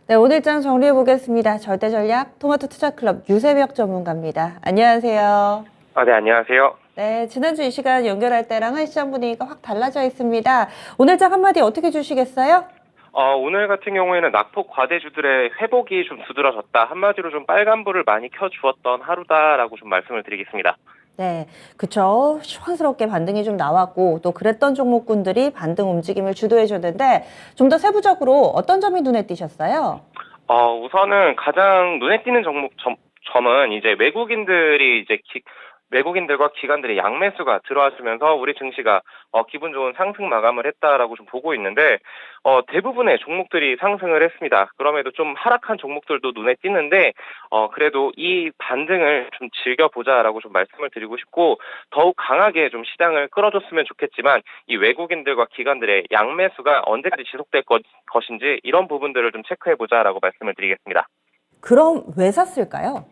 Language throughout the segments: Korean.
네, 오늘 장 정리해 보겠습니다. 절대전략 토마토 투자클럽 유세벽 전문가입니다. 안녕하세요. 네, 안녕하세요. 네, 지난주 이 시간 연결할 때랑은 시장 분위기가 확 달라져 있습니다. 오늘 장 한마디 어떻게 주시겠어요? 오늘 같은 경우에는 낙폭 과대주들의 회복이 좀 두드러졌다. 한마디로 좀 빨간불을 많이 켜주었던 하루다라고 좀 말씀을 드리겠습니다. 네, 그쵸. 시원스럽게 반등이 좀 나왔고 또 그랬던 종목군들이 반등 움직임을 주도해 줬는데 좀 더 세부적으로 어떤 점이 눈에 띄셨어요? 우선은 가장 눈에 띄는 점은 이제 외국인들과 기관들의 양매수가 들어와주면서 우리 증시가 기분 좋은 상승 마감을 했다라고 좀 보고 있는데 대부분의 종목들이 상승을 했습니다. 그럼에도 좀 하락한 종목들도 눈에 띄는데 그래도 이 반등을 좀 즐겨보자라고 좀 말씀을 드리고 싶고 더욱 강하게 좀 시장을 끌어줬으면 좋겠지만 이 외국인들과 기관들의 양매수가 언제까지 지속될 것인지 이런 부분들을 좀 체크해보자라고 말씀을 드리겠습니다. 그럼 왜 샀을까요?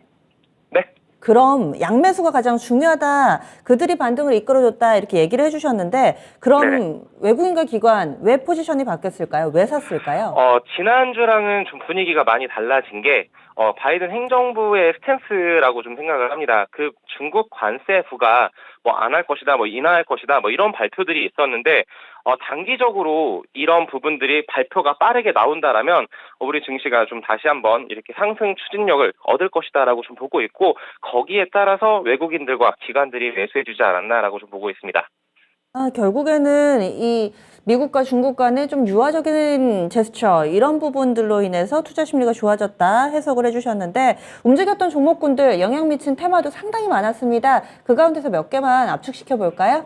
네. 그럼 양매수가 가장 중요하다. 그들이 반등을 이끌어줬다. 이렇게 얘기를 해주셨는데 네네. 그럼 외국인과 기관 왜 포지션이 바뀌었을까요? 왜 샀을까요? 지난주랑은 좀 분위기가 많이 달라진 게, 바이든 행정부의 스탠스라고 좀 생각을 합니다. 그 중국 관세부가 뭐 안 할 것이다, 뭐 인하할 것이다, 뭐 이런 발표들이 있었는데, 단기적으로 이런 부분들이 발표가 빠르게 나온다라면, 우리 증시가 좀 다시 한번 이렇게 상승 추진력을 얻을 것이다라고 좀 보고 있고, 거기에 따라서 외국인들과 기관들이 매수해주지 않았나라고 좀 보고 있습니다. 결국에는 이 미국과 중국 간의 좀 유화적인 제스처 이런 부분들로 인해서 투자 심리가 좋아졌다 해석을 해주셨는데 움직였던 종목군들 영향 미친 테마도 상당히 많았습니다. 그 가운데서 몇 개만 압축시켜 볼까요?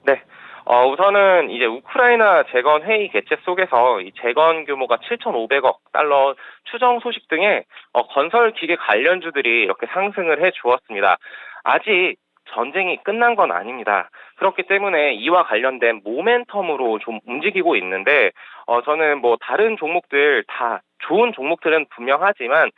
네. 우선은 이제 우크라이나 재건 회의 개최 속에서 이 재건 규모가 7,500억 달러 추정 소식 등의 건설 기계 관련주들이 이렇게 상승을 해 주었습니다. 아직 전쟁이 끝난 건 아닙니다. 그렇기 때문에 이와 관련된 모멘텀으로 좀 움직이고 있는데, 저는 뭐 다른 종목들 다 좋은 종목들은 분명하지만,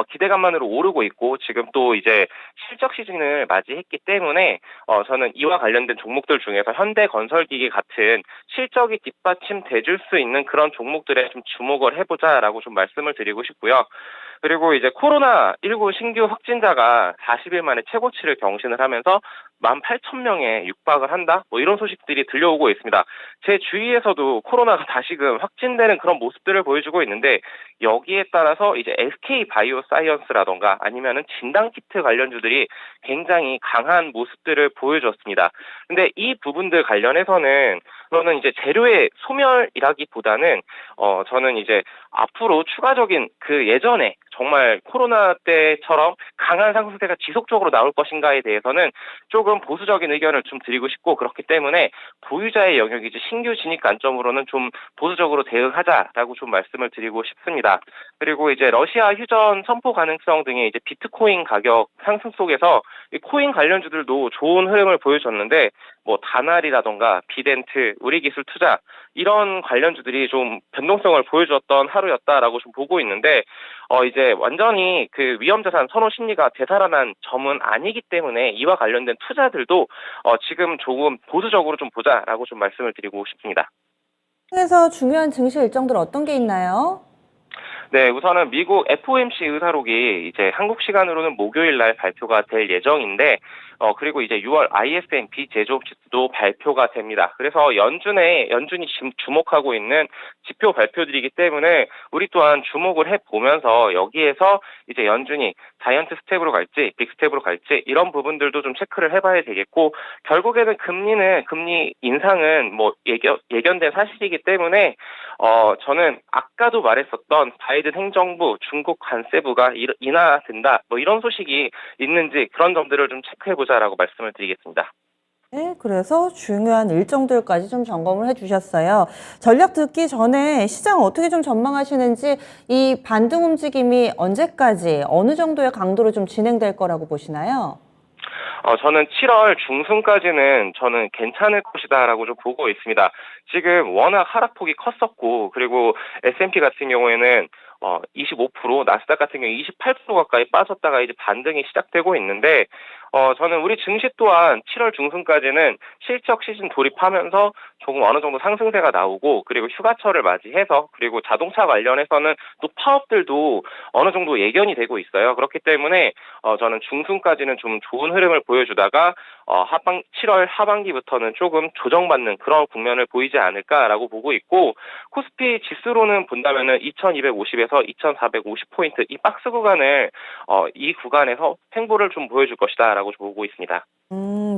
기대감만으로 오르고 있고, 지금 또 이제 실적 시즌을 맞이했기 때문에, 저는 이와 관련된 종목들 중에서 현대건설기기 같은 실적이 뒷받침 돼줄 수 있는 그런 종목들에 좀 주목을 해보자라고 좀 말씀을 드리고 싶고요. 그리고 이제 코로나19 신규 확진자가 40일 만에 최고치를 경신을 하면서 18,000명에 육박을 한다? 뭐 이런 소식들이 들려오고 있습니다. 제 주위에서도 코로나가 다시금 확진되는 그런 모습들을 보여주고 있는데 여기에 따라서 이제 SK 바이오사이언스라던가 아니면은 진단키트 관련주들이 굉장히 강한 모습들을 보여줬습니다. 근데 이 부분들 관련해서는 저는 이제 재료의 소멸이라기보다는 저는 이제 앞으로 추가적인 그 예전에 정말 코로나 때처럼 강한 상승세가 지속적으로 나올 것인가에 대해서는 조금 보수적인 의견을 좀 드리고 싶고 그렇기 때문에 보유자의 영역이지 신규 진입 관점으로는 좀 보수적으로 대응하자라고 좀 말씀을 드리고 싶습니다. 그리고 이제 러시아 휴전 선포 가능성 등의 이제 비트코인 가격 상승 속에서 이 코인 관련주들도 좋은 흐름을 보여줬는데 뭐 다날이라던가 비덴트, 우리기술투자 이런 관련주들이 좀 변동성을 보여주었던 하루였다라고 좀 보고 있는데 이제 완전히 그 위험자산 선호 심리가 되살아난 점은 아니기 때문에 이와 관련된 투자들도 지금 조금 보수적으로 좀 보자라고 좀 말씀을 드리고 싶습니다. 그래서 중요한 증시 일정들 어떤 게 있나요? 네, 우선은 미국 FOMC 의사록이 이제 한국 시간으로는 목요일 날 발표가 될 예정인데, 그리고 이제 6월 ISM 비제조업 지수도 발표가 됩니다. 그래서 연준이 지금 주목하고 있는 지표 발표들이기 때문에 우리 또한 주목을 해보면서 여기에서 이제 연준이 자이언트 스텝으로 갈지, 빅 스텝으로 갈지 이런 부분들도 좀 체크를 해봐야 되겠고, 결국에는 금리 인상은 뭐 예견된 사실이기 때문에, 저는 아까도 말했었던 바이든 행정부, 중국 관세부가 인하된다, 뭐 이런 소식이 있는지 그런 점들을 좀 체크해보자라고 말씀을 드리겠습니다. 네, 그래서 중요한 일정들까지 좀 점검을 해주셨어요. 전략 듣기 전에 시장 어떻게 좀 전망하시는지 이 반등 움직임이 언제까지 어느 정도의 강도로 좀 진행될 거라고 보시나요? 저는 7월 중순까지는 저는 괜찮을 것이다라고 좀 보고 있습니다. 지금 워낙 하락폭이 컸었고, 그리고 S&P 같은 경우에는 25%, 나스닥 같은 경우 28% 가까이 빠졌다가 이제 반등이 시작되고 있는데, 저는 우리 증시 또한 7월 중순까지는 실적 시즌 돌입하면서 조금 어느 정도 상승세가 나오고, 그리고 휴가철을 맞이해서, 그리고 자동차 관련해서는 또 파업들도 어느 정도 예견이 되고 있어요. 그렇기 때문에 저는 중순까지는 좀 좋은 흐름을 보여주다가 7월 하반기부터는 조금 조정받는 그런 국면을 보이지 않을까라고 보고 있고, 코스피 지수로는 본다면은 2250에서 2450포인트 이 박스 구간을 이 구간에서 횡보를 좀 보여줄 것이다라고 보고 있습니다.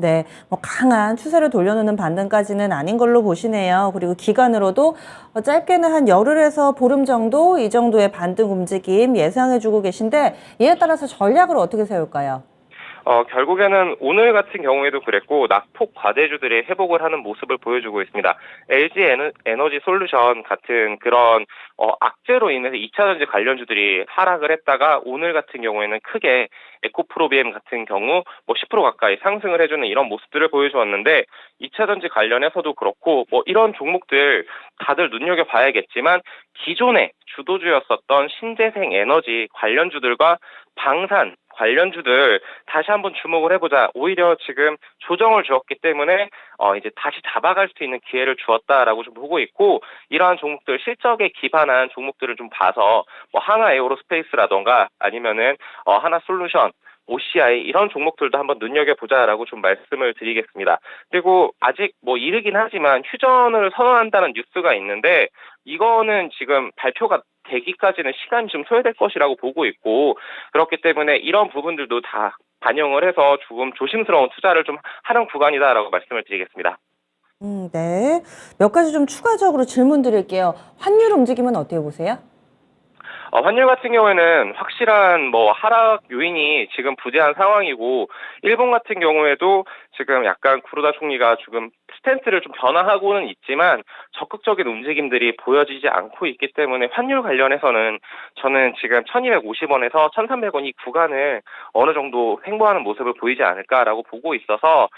네. 뭐 강한 추세를 돌려놓는 반등까지는 아닌 걸로 보시네요. 그리고 기간으로도 짧게는 한 열흘에서 보름 정도 이 정도의 반등 움직임 예상해주고 계신데, 이에 따라서 전략을 어떻게 세울까요? 결국에는 오늘 같은 경우에도 그랬고, 낙폭 과대주들이 회복을 하는 모습을 보여주고 있습니다. LG 에너지 솔루션 같은 그런 악재로 인해서 2차전지 관련주들이 하락을 했다가, 오늘 같은 경우에는 크게 에코프로비엠 같은 경우 뭐 10% 가까이 상승을 해주는 이런 모습들을 보여주었는데, 2차전지 관련해서도 그렇고 뭐 이런 종목들 다들 눈여겨봐야겠지만, 기존에 주도주였었던 신재생 에너지 관련주들과 방산 관련주들 다시 한번 주목을 해보자. 오히려 지금 조정을 주었기 때문에 이제 다시 잡아갈 수 있는 기회를 주었다라고 좀 보고 있고, 이러한 종목들 실적에 기반한 종목들을 좀 봐서 뭐 하나 에어로스페이스라던가 아니면은 하나솔루션, OCI 이런 종목들도 한번 눈여겨보자라고 좀 말씀을 드리겠습니다. 그리고 아직 뭐 이르긴 하지만 휴전을 선언한다는 뉴스가 있는데, 이거는 지금 발표가 되기까지는 시간이 좀 소요될 것이라고 보고 있고, 그렇기 때문에 이런 부분들도 다 반영을 해서 조금 조심스러운 투자를 좀 하는 구간이다라고 말씀을 드리겠습니다. 네. 몇 가지 좀 추가적으로 질문 드릴게요. 환율 움직임은 어떻게 보세요? 환율 같은 경우에는 확실한 뭐 하락 요인이 지금 부재한 상황이고, 일본 같은 경우에도 지금 약간 구로다 총리가 지금 스탠스를 좀 변화하고는 있지만 적극적인 움직임들이 보여지지 않고 있기 때문에, 환율 관련해서는 저는 지금 1250원에서 1300원 이 구간을 어느 정도 횡보하는 모습을 보이지 않을까라고 보고 있어서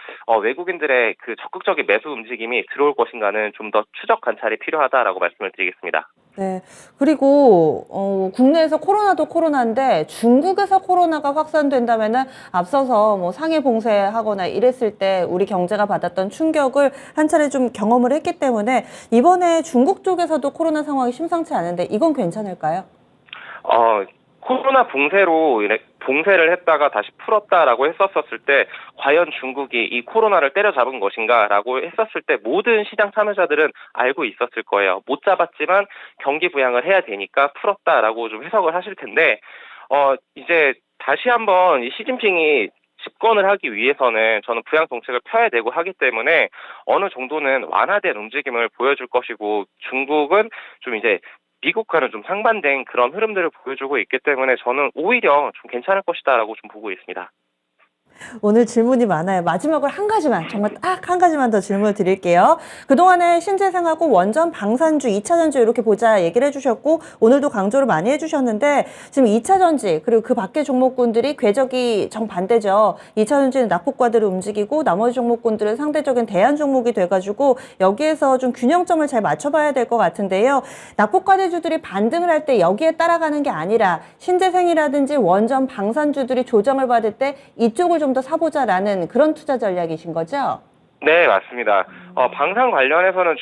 외국인들의 그 적극적인 매수 움직임이 들어올 것인가는 좀 더 추적 관찰이 필요하다라고 말씀을 드리겠습니다. 네. 그리고 국내에서 코로나도 코로나인데 중국에서 코로나가 확산된다면은 앞서서 뭐 상해 봉쇄하거나 이랬을 때 우리 경제가 받았던 충격을 한 차례 좀 경험을 했기 때문에, 이번에 중국 쪽에서도 코로나 상황이 심상치 않은데 이건 괜찮을까요? 코로나 봉쇄를 했다가 다시 풀었다라고 했었을 때, 과연 중국이 이 코로나를 때려잡은 것인가라고 했었을 때 모든 시장 참여자들은 알고 있었을 거예요. 못 잡았지만 경기 부양을 해야 되니까 풀었다라고 좀 해석을 하실 텐데, 이제 다시 한번 이 시진핑이 집권을 하기 위해서는 저는 부양 정책을 펴야 되고 하기 때문에 어느 정도는 완화된 움직임을 보여줄 것이고, 중국은 좀 이제 미국과는 좀 상반된 그런 흐름들을 보여주고 있기 때문에 저는 오히려 좀 괜찮을 것이다라고 좀 보고 있습니다. 오늘 질문이 많아요. 마지막으로 한 가지만, 정말 딱 한 가지만 더 질문을 드릴게요. 그동안에 신재생하고 원전, 방산주, 2차전지 이렇게 보자 얘기를 해주셨고, 오늘도 강조를 많이 해주셨는데, 지금 2차전지 그리고 그 밖의 종목군들이 궤적이 정반대죠. 2차전지는 낙폭과대로 움직이고 나머지 종목군들은 상대적인 대안 종목이 돼가지고 여기에서 좀 균형점을 잘 맞춰봐야 될 것 같은데요. 낙폭과대주들이 반등을 할 때 여기에 따라가는 게 아니라 신재생이라든지 원전, 방산주들이 조정을 받을 때 이쪽을 좀 더 사보자라는 그런 투자 전략이신 거죠? 네, 맞습니다. 방산 관련해서는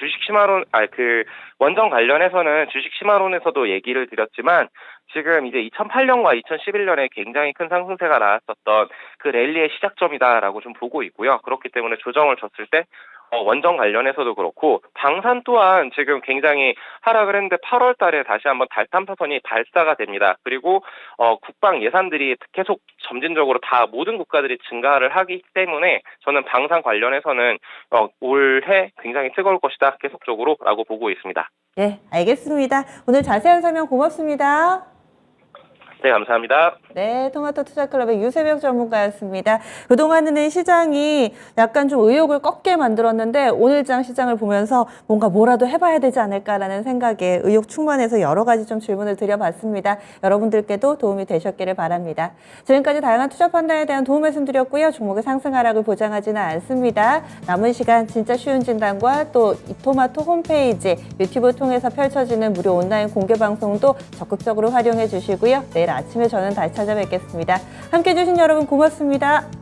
원전 관련해서는 주식 심화론에서도 얘기를 드렸지만, 지금 이제 2008년과 2011년에 굉장히 큰 상승세가 나왔었던 그 랠리의 시작점이다라고 좀 보고 있고요. 그렇기 때문에 조정을 줬을 때 원전 관련해서도 그렇고, 방산 또한 지금 굉장히 하락을 했는데 8월 달에 다시 한번 달탐파선이 발사가 됩니다. 그리고 국방 예산들이 계속 점진적으로 다 모든 국가들이 증가를 하기 때문에 저는 방산 관련해서는 올해 굉장히 뜨거울 것이다, 계속적으로라고 보고 있습니다. 네, 알겠습니다. 오늘 자세한 설명 고맙습니다. 네, 감사합니다. 네, 토마토 투자클럽의 유세벽 전문가였습니다. 그동안에는 시장이 약간 좀 의욕을 꺾게 만들었는데, 오늘장 시장을 보면서 뭔가 뭐라도 해봐야 되지 않을까라는 생각에 의욕 충만해서 여러 가지 좀 질문을 드려봤습니다. 여러분들께도 도움이 되셨기를 바랍니다. 지금까지 다양한 투자 판단에 대한 도움 말씀드렸고요. 종목의 상승 하락을 보장하지는 않습니다. 남은 시간 진짜 쉬운 진단과 또 이토마토 홈페이지, 유튜브 통해서 펼쳐지는 무료 온라인 공개 방송도 적극적으로 활용해 주시고요. 내일 아침에 저는 다시 찾아뵙겠습니다. 함께해 주신 여러분 고맙습니다.